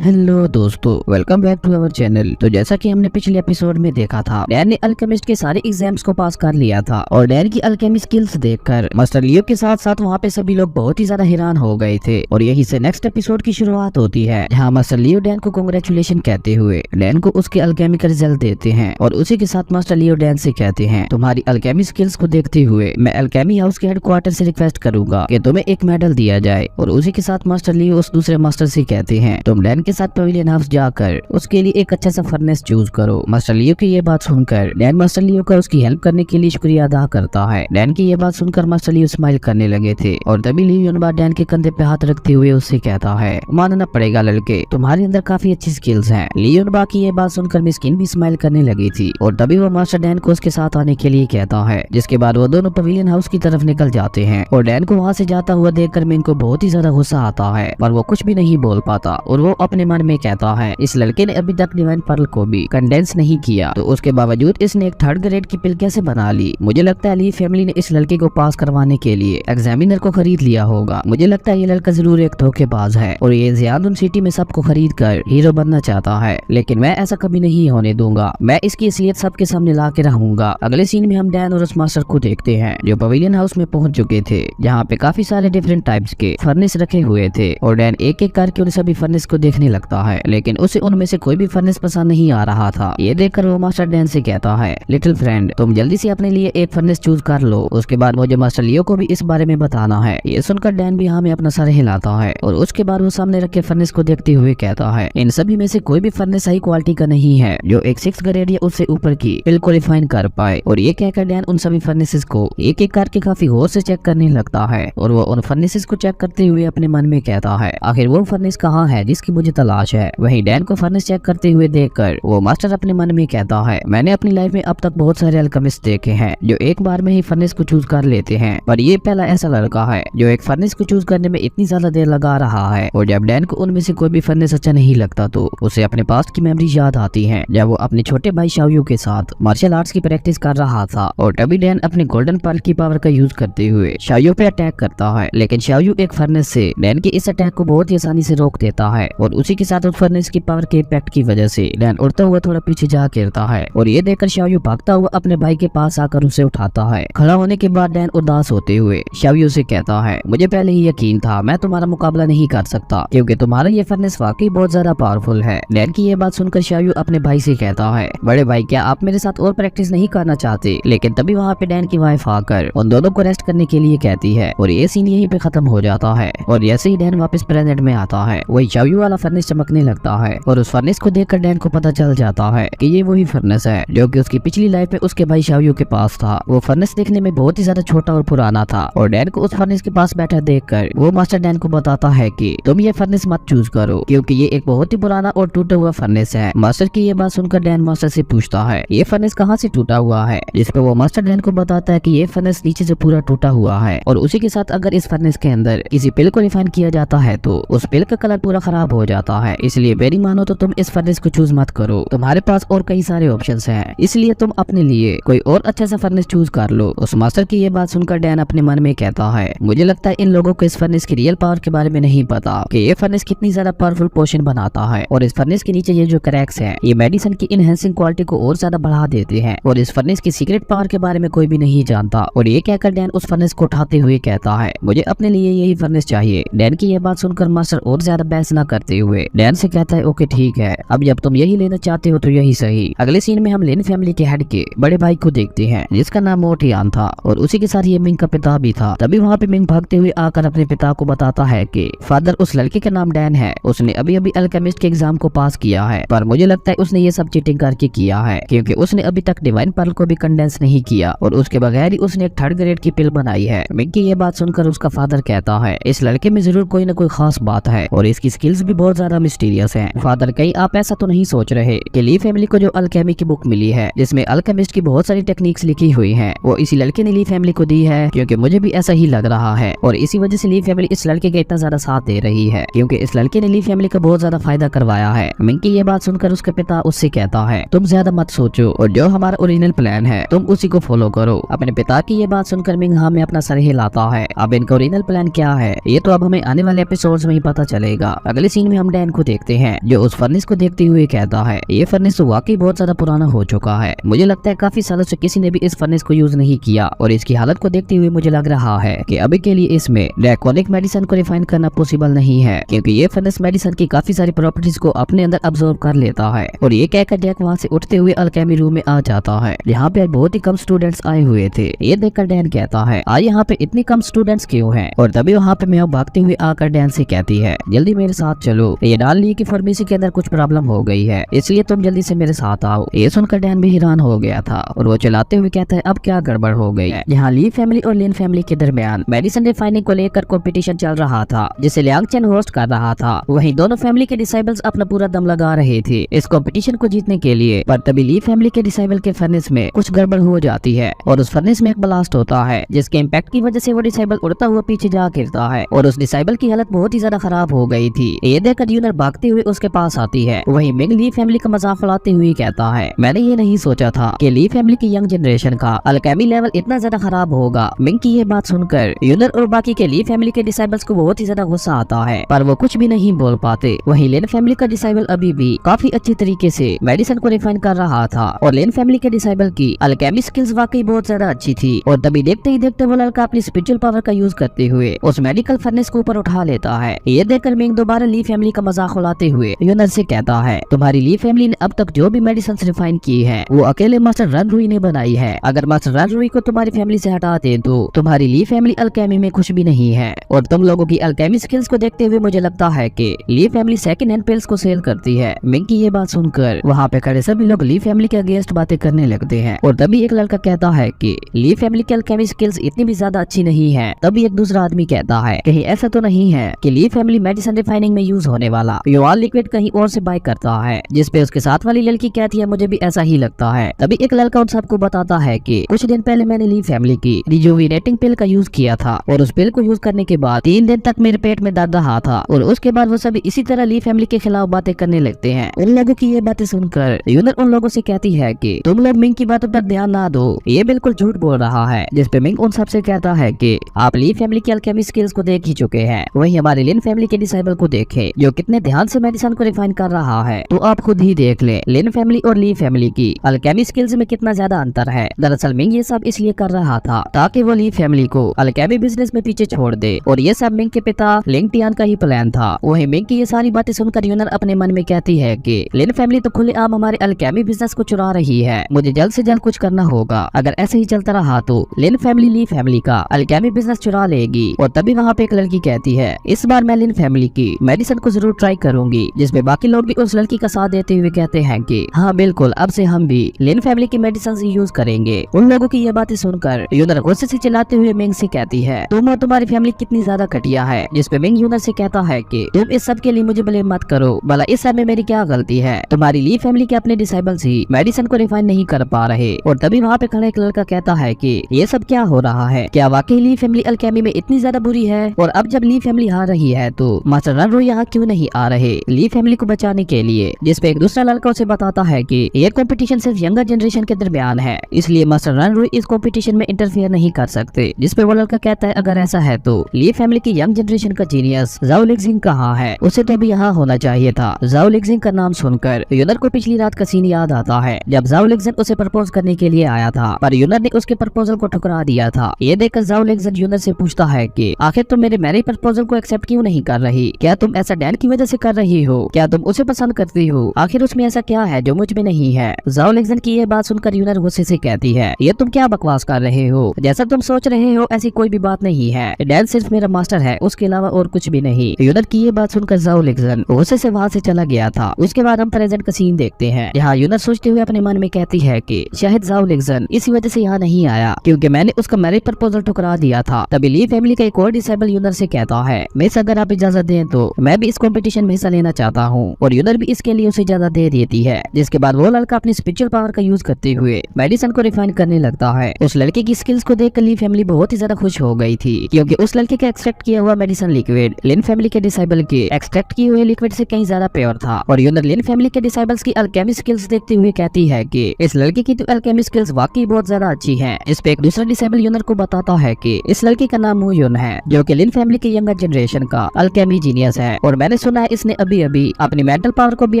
Hello दोस्तों, welcome back to our channel. तो जैसा कि हमने पिछले एपिसोड में देखा था, डैन ने अल्केमिस्ट के सारे एग्जाम्स को पास कर लिया था और डैन की अल्केमी स्किल्स देखकर मास्टर लियो के साथ साथ वहाँ पे सभी लोग बहुत ही ज्यादा हैरान हो गए थे। और यही से नेक्स्ट एपिसोड की शुरुआत होती है, जहाँ मास्टर लियो डैन को कांग्रेचुलेशन कहते हुए डैन को उसके अल्केमी का रिजल्ट देते हैं और उसी के साथ मास्टर लियो डैन से कहते हैं, तुम्हारी अल्केमी स्किल्स को देखते हुए मैं अल्केमी हाउस के हेडक्वार्टर से रिक्वेस्ट करूंगा कि तुम्हें एक मेडल दिया जाए। और उसी के साथ मास्टर लियो उस दूसरे मास्टर से कहते हैं, तुम डैन के साथ पवेलियन हाउस जाकर उसके लिए एक अच्छा सा फर्नेस चूज करो। मास्टर लियो की ये बात सुनकर डैन मास्टर लियो का उसकी हेल्प करने के लिए शुक्रिया अदा करता है। डैन की ये बात सुनकर मास्टर लियो स्माइल करने लगे थे और तभी लियो युनबा डैन के कंधे पे हाथ रखते हुए उससे कहता है, मानना पड़ेगा लड़के, तुम्हारे अंदर काफी अच्छी स्किल्स हैं। लियो युनबा की ये बात सुनकर मिस्किन भी स्माइल करने लगी थी और तभी वो मास्टर डैन को उसके साथ आने के लिए कहता है, जिसके बाद वो दोनों पवेलियन हाउस की तरफ निकल जाते हैं। और डैन को वहाँ से जाता हुआ देखकर मिंग को बहुत ही ज्यादा गुस्सा आता है, पर वो कुछ भी नहीं बोल पाता और वो अपने मन में कहता है, इस लड़के ने अभी तक डिवाइन पर्ल को भी कंडेंस नहीं किया, तो उसके बावजूद इसने एक थर्ड ग्रेड की पिल कैसे बना ली। मुझे लगता है ली फैमिली ने इस लड़के को पास करवाने के लिए एग्जामिनर को खरीद लिया होगा। मुझे लगता है ये लड़का जरूर एक धोखेबाज है और ये जियादुन सिटी में सबको खरीद कर हीरो बनना चाहता है, लेकिन मैं ऐसा कभी नहीं होने दूंगा। मैं इसकी असलियत सबके सामने ला के रहूंगा। अगले सीन में हम डैन और उस मास्टर को देखते हैं जो पवेलियन हाउस में पहुंच चुके थे, जहाँ पे काफी सारे डिफरेंट टाइप्स के फर्नेस रखे हुए थे। और डैन एक एक करके उन सभी फर्नेस को देखने लगता है, लेकिन उसे उनमें से कोई भी फर्नेस पसंद नहीं आ रहा था। ये देखकर वो मास्टर डैन से कहता है, लिटिल फ्रेंड, तुम जल्दी से अपने लिए एक फर्नेस चूज कर लो, उसके बाद मुझे मास्टर लियो को भी इस बारे में बताना है। ये सुनकर डैन भी हाँ में अपना सर हिलाता है और उसके बाद वो सामने रखे फर्नेस को देखते हुए कहता है, इन सभी में से कोई भी फर्नेस सही क्वालिटी का नहीं है जो एक 6 ग्रेड या उससे ऊपर की पिल को रिफाइन कर पाए। और ये कहकर डैन उन सभी फर्नेसेस को एक एक करके काफी गौर से चेक करने लगता है और वो उन फर्नेसेस को चेक करते हुए अपने मन में कहता है, आखिर वो फर्नेस कहाँ है जिसकी मुझे तलाश है। वहीं डैन को फर्नेस चेक करते हुए देखकर वो मास्टर अपने मन में कहता है, मैंने अपनी लाइफ में अब तक बहुत सारे अल्केमिस्ट देखे हैं जो एक बार में ही फर्नेस को चूज कर लेते हैं, पर ये पहला ऐसा लड़का है जो एक फर्नेस को चूज करने में इतनी ज्यादा देर लगा रहा है। और जब डैन को उनमें से कोई भी फर्नेस अच्छा नहीं लगता तो उसे अपने पास्ट की मेमोरीज याद आती हैं, जब वो अपने छोटे भाई शाओयू के साथ मार्शल आर्ट्स की प्रैक्टिस कर रहा था। और तभी डैन अपने गोल्डन पर्ल की पावर का यूज करते हुए शाओयू पे अटैक करता है, लेकिन शाओयू एक फर्नेस से डैन के इस अटैक को बहुत ही आसानी से रोक देता है। और उसी के साथ उस फर्नेस की पावर के इम्पैक्ट की वजह से डैन उड़ता हुआ थोड़ा पीछे जा गिरता है और ये देखकर शाओयू भागता हुआ अपने भाई के पास आकर उसे उठाता है। खड़ा होने के बाद डैन उदास होते हुए शाओयू से कहता है, मुझे पहले ही यकीन था मैं तुम्हारा मुकाबला नहीं कर सकता, क्योंकि तुम्हारा ये फर्नेस वाकई बहुत ज्यादा पावरफुल है। डैन की ये बात सुनकर शाओयू अपने भाई से कहता है, बड़े भाई क्या आप मेरे साथ और प्रैक्टिस नहीं करना चाहते। लेकिन तभी वहाँ पे डैन की वाइफ आकर उन दोनों को रेस्ट करने के लिए कहती है और ये सीन यहीं पे खत्म हो जाता है। और जैसे ही डैन वापस प्रेजेंट में आता है, वही शाओयू वाला फर्नेस चमकने लगता है और उस फर्नेस को देखकर डैन को पता चल जाता है कि ये वही फर्नेस है जो कि उसकी पिछली लाइफ में उसके भाई शाओयू के पास था। वो फर्नेस देखने में बहुत ही ज्यादा छोटा और पुराना था और डैन को उस फर्नेस के पास बैठा देखकर वो मास्टर डैन को बताता है कि तुम ये फर्नेस मत चूज करो, क्योंकि ये एक बहुत ही पुराना और टूटा हुआ फर्नेस है। मास्टर की ये बात सुनकर डैन मास्टर से पूछता है, ये फर्नेस कहाँ से टूटा हुआ है, जिस पे वो मास्टर डैन को बताता है कि ये फर्नेस नीचे से पूरा टूटा हुआ है और उसी के साथ अगर इस फर्नेस के अंदर किसी पिल को रिफाइन किया जाता है तो उस पिल का कलर पूरा खराब हो जाता है। इसलिए मेरी मानो तो तुम इस फर्नेस को चूज मत करो, तुम्हारे पास और कई सारे ऑप्शंस हैं, इसलिए तुम अपने लिए कोई और अच्छा सा फर्नेस चूज कर लो। उस मास्टर की ये बात सुनकर डैन अपने मन में कहता है, मुझे लगता है इन लोगों को इस फर्नेस की रियल पावर के बारे में नहीं पता कि ये फर्नेस कितनी ज्यादा पावरफुल पोशन बनाता है। और इस फर्नेस के नीचे ये जो क्रैक्स हैं, ये मेडिसिन की इनहेंसिंग क्वालिटी को और ज्यादा बढ़ा देते हैं और इस फर्नेस की सीक्रेट पावर के बारे में कोई भी नहीं जानता। और ये कहकर डैन उस फर्नेस को उठाते हुए कहता है, मुझे अपने लिए यही फर्नेस चाहिए। डैन की ये बात सुनकर मास्टर और ज्यादा बहस न करते हुए डैन से कहता है, ओके ठीक है, अब जब तुम यही लेना चाहते हो तो यही सही। अगले सीन में हम लिन फैमिली के हेड के बड़े भाई को देखते हैं जिसका नाम मोटियान था और उसी के साथ ये मिंग का पिता भी था। तभी वहाँ पे मिंग भागते हुए आकर अपने पिता को बताता है कि फादर, उस लड़के का नाम डैन है, उसने अभी अभी अल्केमिस्ट के एग्जाम को पास किया है, पर मुझे लगता है उसने ये सब चीटिंग करके किया है, क्योंकि उसने अभी तक डिवाइन पर्ल को भी कंडेंस नहीं किया और उसके बगैर ही उसने एक थर्ड ग्रेड की पिल बनाई है। मिंग की ये बात सुनकर उसका फादर कहता है, इस लड़के में जरूर कोई ना कोई खास बात है और इसकी स्किल्स भी बहुत ज्यादा मिस्टीरियस है। फादर, कहीं आप ऐसा तो नहीं सोच रहे कि ली फैमिली को जो अल्केमी की बुक मिली है जिसमें अल्केमिस्ट की बहुत सारी टेक्निक्स लिखी हुई हैं, वो इसी लड़के ने ली फैमिली को दी है? क्योंकि मुझे भी ऐसा ही लग रहा है और इसी वजह से ली फैमिली इस लड़के का इतना ज्यादा साथ दे रही है, क्योंकि इस लड़के ने ली फैमिली का बहुत ज्यादा फायदा करवाया है। मिंग की ये बात सुनकर उसके पिता उससे कहता है, तुम ज्यादा मत सोचो और जो हमारा ओरिजिनल प्लान है तुम उसी को फॉलो करो। अपने पिता की ये बात सुनकर मिंग हाँ में अपना सर हिलाता है। अब इनका ओरिजिनल प्लान क्या है ये तो अब हमें आने वाले एपिसोड्स में ही पता चलेगा। अगले सीन में हम हम डैन को देखते हैं जो उस फर्नेस को देखते हुए कहता है ये फर्नेस तो वाकई बहुत ज्यादा पुराना हो चुका है। मुझे लगता है काफी सालों से किसी ने भी इस फर्नेस को यूज नहीं किया और इसकी हालत को देखते हुए मुझे लग रहा है कि अभी के लिए इसमें ड्रैकोनिक मेडिसिन को रिफाइन करना पॉसिबल नहीं है, क्योंकि ये फर्नेस मेडिसिन की काफी सारी प्रॉपर्टीज को अपने अंदर अब्सॉर्ब कर लेता है। और ये कहकर जैक वहाँ से उठते हुए अल्केमी रूम में आ जाता है जहाँ पे बहुत ही कम स्टूडेंट्स आए हुए थे। ये देखकर डैन कहता है आज यहाँ पे इतनी कम स्टूडेंट्स क्यों हैं? और तभी वहाँ पे मैं भागते हुए आकर डैन से कहती है जल्दी मेरे साथ चलो, ये डाल ली की फार्मेसी के अंदर कुछ प्रॉब्लम हो गई है, इसलिए तुम जल्दी से मेरे साथ आओ। ये सुनकर डैन भी हैरान हो गया था और वो चलाते हुए कहता है अब क्या गड़बड़ हो गई है। यहाँ ली फैमिली और लिन फैमिली के दरमियान मेडिसिन रिफाइनिंग को लेकर कंपटीशन चल रहा था जिसे लियांग चेन होस्ट कर रहा था। वहीं दोनों फैमिली के डिसाइबल्स अपना पूरा दम लगा रहे थे इस कंपटीशन को जीतने के लिए। पर तभी ली फैमिली के डिसाइबल के फर्नेस में कुछ गड़बड़ हो जाती है और उस फर्नेस में एक ब्लास्ट होता है जिसके इम्पैक्ट की वजह से वो डिसाइबल उड़ता हुआ पीछे जा गिरता है और उस डिसाइबल की हालत बहुत ही ज्यादा खराब हो गई थी। ये देखकर यूनर भागते हुए उसके पास आती है। वहीं मिंग ली फैमिली का मजाक उड़ाते हुए कहता है मैंने ये नहीं सोचा था कि ली फैमिली की यंग जनरेशन का अल्केमी लेवल इतना ज्यादा खराब होगा। मिंग की ये बात सुनकर यूनर और बाकी के ली फैमिली के डिसाइबल्स को बहुत ही ज्यादा गुस्सा आता है पर वो कुछ भी नहीं बोल पाते। वहीं लेन फैमिली का डिसाइबल अभी भी काफी अच्छी तरीके से मेडिसिन को रिफाइन कर रहा था और लेन फैमिली के डिसाइबल की अल्केमी स्किल्स वाकई बहुत ज्यादा अच्छी थी। और तभी देखते ही देखते वो लड़का अपनी स्पिरिचुअल पावर का यूज करते हुए उस मेडिकल फर्नेस को ऊपर उठा लेता है। ये देखकर मिंग दोबारा ली फैमिली का मजाक उड़ाते हुए यूनर से कहता है तुम्हारी ली फैमिली ने अब तक जो भी मेडिसिन रिफाइन की है वो अकेले मास्टर रन रुई ने बनाई है। अगर मास्टर रन रुई को तुम्हारी फैमिली से हटा दे तो तुम्हारी ली फैमिली अल्केमी में कुछ भी नहीं है। और तुम लोगों की अल्केमी स्किल्स को देखते हुए मुझे लगता है कि ली फैमिली सेकंड हैंड पिल्स को सेल करती है। मिंग की ये बात सुनकर वहाँ पे खड़े सभी लोग ली फैमिली के अगेंस्ट बातें करने लगते हैं। और तभी एक लड़का कहता है कि ली फैमिली की अल्केमी स्किल्स इतनी भी ज्यादा अच्छी नहीं है। तभी एक दूसरा आदमी कहता है कहीं ऐसा तो नहीं है कि ली फैमिली मेडिसिन रिफाइनिंग में यूज होने वाला युवाल लिक्विड कहीं और से बाय करता है, जिसपे उसके साथ वाली लड़की कहती है मुझे भी ऐसा ही लगता है। तभी एक लड़का उन सबको बताता है कि कुछ दिन पहले मैंने ली फैमिली की रिजुविनेटिंग पिल का यूज किया था और उस पिल को यूज करने के बाद 3 दिन तक मेरे पेट में दर्द रहा था। और उसके बाद वो सभी इसी तरह ली फैमिली के खिलाफ बातें करने लगते हैं। उन लोगों की ये बातें सुनकर यूनर उन लोगों से कहती है कि तुम लोग मिंग की बातों पर ध्यान ना दो, ये बिल्कुल झूठ बोल रहा है। जिसपे मिंग उन सबसे कहता है कि आप ली फैमिली की अल्केमी स्किल्स को देख ही चुके हैं, वही हमारे लिन फैमिली के डिसाइबल को देखे जो कितने ध्यान से मेडिसिन को रिफाइन कर रहा है। तो आप खुद ही देख ले लिन फैमिली और ली फैमिली की अल्केमी स्किल्स में कितना ज्यादा अंतर है। दरअसल मिंग ये सब इसलिए कर रहा था ताकि वो ली फैमिली को अल्केमी बिजनेस में पीछे छोड़ दे और ये सब मिंग के पिता लिंग टियान का ही प्लान था। वही मिंग की ये सारी बातें सुनकर यूनर अपने मन में कहती है कि लिन फैमिली तो खुलेआम हमारे अल्केमी बिजनेस को चुरा रही है, मुझे जल्द से जल्द कुछ करना होगा। अगर ऐसे ही चलता रहा तो लिन फैमिली ली फैमिली का अल्केमी बिजनेस चुरा लेगी। और तभी वहाँ पे एक लड़की कहती है इस बार मैं लिन फैमिली की मेडिसिन को जरूर ट्राई करूंगी। जिसमें बाकी लोग भी उस लड़की का साथ देते हुए कहते हैं कि हाँ बिल्कुल अब से हम भी लिन फैमिली की मेडिसिन यूज करेंगे। उन लोगों की ये बातें सुनकर यूनर गुस्से से चिल्लाते हुए मिंग से कहती है तुम और तुम्हारी फैमिली कितनी ज्यादा घटिया है। जिसपे मिंग यूनर से कहता है कि तुम इस सब के लिए मुझे ब्लेम मत करो, भला इस सब में मेरी क्या गलती है। तुम्हारी ली फैमिली के अपने डिसाइबल्स ही मेडिसिन को रिफाइन नहीं कर पा रहे। और तभी वहाँ पे खड़ा एक लड़का कहता है कि ये सब क्या हो रहा है, क्या वाकई ली फैमिली अल्केमी में इतनी ज्यादा बुरी है। और अब जब ली फैमिली हार रही है तो मास्टर रन रुई यहाँ क्यों नहीं आ रहे ली फैमिली को बचाने के लिए। जिसपे एक दूसरा लड़का उसे बताता है कि ये कंपटीशन सिर्फ यंगर जनरेशन के दरमियान है, इसलिए मास्टर रन रुई इस कंपटीशन में इंटरफेयर नहीं कर सकते। जिसपे वो लड़का कहता है अगर ऐसा है तो ली फैमिली की यंग जनरेशन का जीनियस जाओ लिक्जिंग कहाँ है, उसे तो अभी यहाँ होना चाहिए था। जाओ लिक्जिंग का नाम सुनकर यूनर को पिछली रात का सीन याद आता है जब जाओ लिक्जिंग उसे प्रपोज करने के लिए आया था, पर यूनर ने उसके प्रपोजल को ठुकरा दिया था। ये देखकर जाओ लिक्जिंग यूनर से पूछता है कि आखिर तुम मेरे मैरिज प्रपोजल को एक्सेप्ट क्यों नहीं कर रही, क्या तुम ऐसा डैन की वजह से कर रही हो, क्या तुम उसे पसंद करती हो, आखिर उसमें ऐसा क्या है जो मुझ में नहीं है। जाओ लिक्जिंग की ये बात सुनकर यूनर गुस्से से कहती है ये तुम क्या बकवास कर रहे हो, जैसा तुम सोच रहे हो ऐसी कोई भी बात नहीं है, डैन सिर्फ मेरा मास्टर है उसके अलावा और कुछ भी नहीं। यूनर की ये बात सुनकर जाओ लिक्जिंग गुस्से से वहाँ से चला गया था। उसके बाद हम प्रेजेंट का सीन देखते हैं जहाँ यूनर सोचते हुए अपने मन में कहती है कि शायद जाओ लिक्जिंग इसी वजह से यहाँ नहीं आया क्योंकि मैंने उसका मैरिज प्रपोजल ठुकरा दिया था। तभी ली फैमिली का एक और डिसेबल यूनर से कहता है मिस अगर आप इजाजत दें तो मैं भी इस कंपटीशन में हिस्सा लेना चाहता हूँ। और यूनर भी इसके लिए उसे इजाजत दे देती है। जिसके बाद वो लड़का अपनी स्पिरिचुअल पावर का यूज करते हुए मेडिसिन को रिफाइन करने लगता है। उस लड़के की स्किल्स को देखकर ली फैमिली बहुत ही ज्यादा खुश हो गई थी क्योंकि उस लड़के का एक्सट्रैक्ट किया हुआ मेडिसिन लिक्विड लिन फैमिली के डिसेबल के एक्सट्रैक्ट किए हुए लिक्विड से कहीं ज्यादा प्योर था। और यूनर लिन फैमिली के डिसेबल्स की अल्केमी स्किल्स देखते हुए कहती है कि इस लड़के की तो अल्केमी स्किल्स वाकई बहुत ज्यादा अच्छी हैं। इस पे एक दूसरा डिसेबल यूनर को बताता है कि इस लड़के का नाम मूयुन है जो कि लिन फैमिली के यंगर जनरेशन का अल्केमी जीनियस है और मैंने मैंने सुना है इसने अभी अभी अपनी मेंटल पावर को भी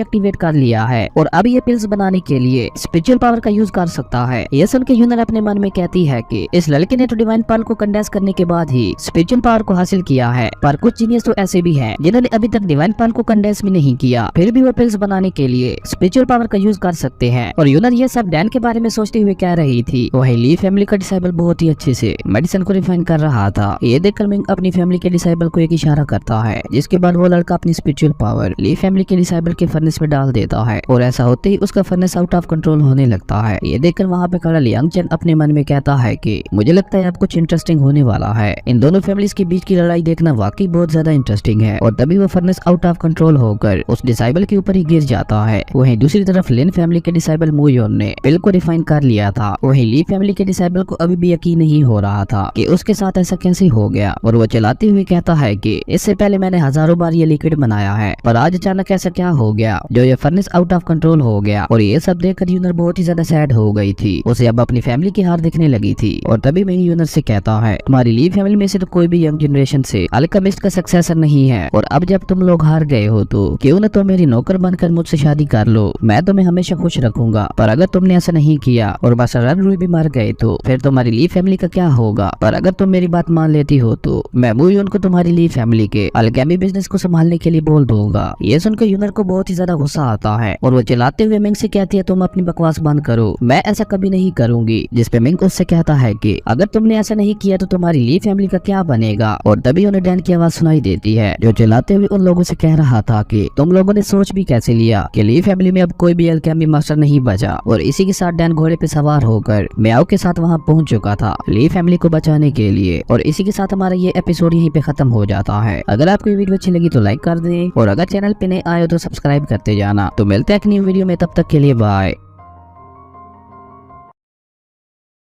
एक्टिवेट कर लिया है और अब ये पिल्स बनाने के लिए स्पिरिचुअल पावर का यूज कर सकता है। ये सुन के यूनर अपने मन में कहती है कि इस लड़के ने तो डिवाइन पावर को कंडेंस करने के बाद ही स्पिरिचुअल पावर को हासिल किया है, पर कुछ जीनियस तो ऐसे भी हैं जिन्होंने अभी तक डिवाइन पावर को कंडेंस भी नहीं किया, फिर भी वो पिल्स बनाने के लिए स्पिरिचुअल पावर का यूज कर सकते हैं। और यूनर ये सब डैन के बारे में सोचते हुए कह रही थी। वही ली फैमिली का डिसाइबल बहुत ही अच्छे से मेडिसिन को रिफाइन कर रहा था। ये देखकर मिंग अपनी फैमिली के डिसाइबल को एक इशारा करता है, जिसके बाद वो लड़का अपनी स्पिरिचुअल पावर ली फैमिली के डिसाइबल के फर्नेस में डाल देता है और ऐसा होते ही उसका फर्नेस आउट ऑफ कंट्रोल होने लगता है। ये देखकर वहाँ पे खड़ा लियांग चेन अपने मन में कहता है कि मुझे लगता है अब कुछ इंटरेस्टिंग होने वाला है। इन दोनों फैमिलीज के बीच की लड़ाई देखना वाकई बहुत ज्यादा इंटरेस्टिंग है। और तभी वो फर्नेस आउट ऑफ कंट्रोल होकर उस डिसाइबल के ऊपर ही गिर जाता है। वहीं दूसरी तरफ लिन फैमिली के डिसाइबल मूयोन ने पिल को रिफाइन कर लिया था। वहीं ली फैमिली के डिसाइबल को अभी भी यकीन नहीं हो रहा था कि उसके साथ ऐसा कैसे हो गया और वो चलाते हुए कहता है कि इससे पहले मैंने हजारों बार ये लिक्विड बनाया है, पर आज अचानक ऐसा क्या हो गया जो ये फर्नेस आउट ऑफ कंट्रोल हो गया। और ये सब देखकर यूनर बहुत ही ज्यादा सैड हो गई थी। उसे अब अपनी फैमिली की हार दिखने लगी थी। और तभी मैं यूनर से कहता है, तुम्हारी ली फैमिली में से तो कोई भी यंग जनरेशन से अल्केमिस्ट का सक्सेसर नहीं है, और अब जब तुम लोग हार गए हो तो क्यों न तो मेरी नौकर बनकर मुझसे शादी कर लो, मैं तुम्हें हमेशा खुश रखूंगा। पर अगर तुमने ऐसा नहीं किया और बस रन रुई भी मर गए तो फिर तुम्हारी ली फैमिली का क्या होगा। पर अगर तुम मेरी बात मान लेती हो तो मैं मूयोन को तुम्हारी ली फैमिली के अल्केमी बिजनेस को संभालने के लिए बोल दूंगा। ये सुनकर यूनर को बहुत ही ज्यादा गुस्सा आता है और वो चिल्लाते हुए मिंग से कहती है, तुम अपनी बकवास बंद करो, मैं ऐसा कभी नहीं करूंगी। जिसपे मिंग उससे कहता है कि अगर तुमने ऐसा नहीं किया तो तुम्हारी ली फैमिली का क्या बनेगा। और तभी उन्हें डैन की आवाज सुनाई देती है जो चिल्लाते हुए उन लोगों से कह रहा था कि तुम लोगों ने सोच भी कैसे लिया कि ली फैमिली में अब कोई भी अल्केमी मास्टर नहीं बचा। और इसी के साथ डैन घोड़े पे सवार होकर म्याओ के साथ वहां पहुंच चुका था ली फैमिली को बचाने के लिए। और इसी के साथ हमारा ये एपिसोड यहीं पे खत्म हो जाता है। अगर आपको ये वीडियो अच्छी लगी तो लाइक कर दें और अगर चैनल पे नए आए हो तो सब्सक्राइब करते जाना। तो मिलते हैं एक न्यू वीडियो में, तब तक के लिए बाय।